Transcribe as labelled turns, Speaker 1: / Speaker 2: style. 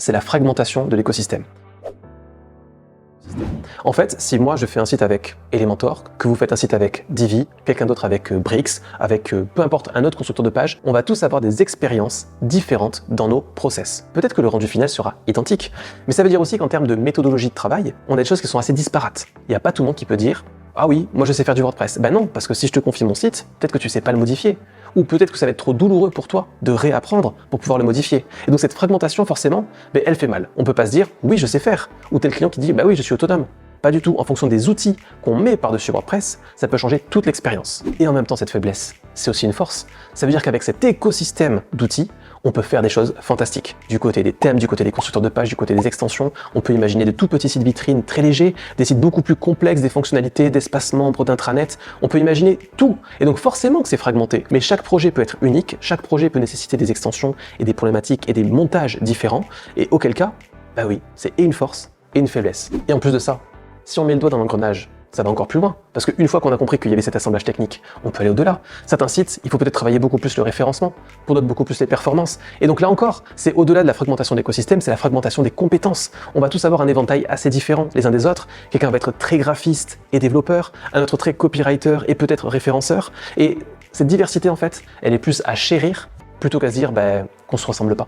Speaker 1: c'est la fragmentation de l'écosystème. En fait, si moi je fais un site avec Elementor, que vous faites un site avec Divi, quelqu'un d'autre avec Bricks, avec peu importe un autre constructeur de page, on va tous avoir des expériences différentes dans nos process. Peut-être que le rendu final sera identique, mais ça veut dire aussi qu'en termes de méthodologie de travail, on a des choses qui sont assez disparates. Il n'y a pas tout le monde qui peut dire « Ah oui, moi je sais faire du WordPress ». Ben non, parce que si je te confie mon site, peut-être que tu sais pas le modifier. Ou peut-être que ça va être trop douloureux pour toi de réapprendre pour pouvoir le modifier. Et donc cette fragmentation, forcément, ben, elle fait mal. On peut pas se dire « Oui, je sais faire ». Ou tel client qui dit « Bah oui, je suis autonome ». Pas du tout. En fonction des outils qu'on met par-dessus WordPress, ça peut changer toute l'expérience. Et en même temps, cette faiblesse, c'est aussi une force. Ça veut dire qu'avec cet écosystème d'outils, on peut faire des choses fantastiques. Du côté des thèmes, du côté des constructeurs de pages, du côté des extensions, on peut imaginer de tout petits sites vitrines très légers, des sites beaucoup plus complexes, des fonctionnalités, d'espace membre, d'intranet. On peut imaginer tout. Et donc forcément que c'est fragmenté. Mais chaque projet peut être unique, chaque projet peut nécessiter des extensions et des problématiques et des montages différents. Et auquel cas, bah oui, c'est et une force et une faiblesse. Et en plus de ça, si on met le doigt dans l'engrenage, ça va encore plus loin. Parce qu'une fois qu'on a compris qu'il y avait cet assemblage technique, on peut aller au-delà. Certains sites, il faut peut-être travailler beaucoup plus le référencement, pour d'autres beaucoup plus les performances. Et donc là encore, c'est au-delà de la fragmentation d'écosystème, c'est la fragmentation des compétences. On va tous avoir un éventail assez différent les uns des autres. Quelqu'un va être très graphiste et développeur, un autre très copywriter et peut-être référenceur. Et cette diversité, en fait, elle est plus à chérir plutôt qu'à se dire qu'on se ressemble pas.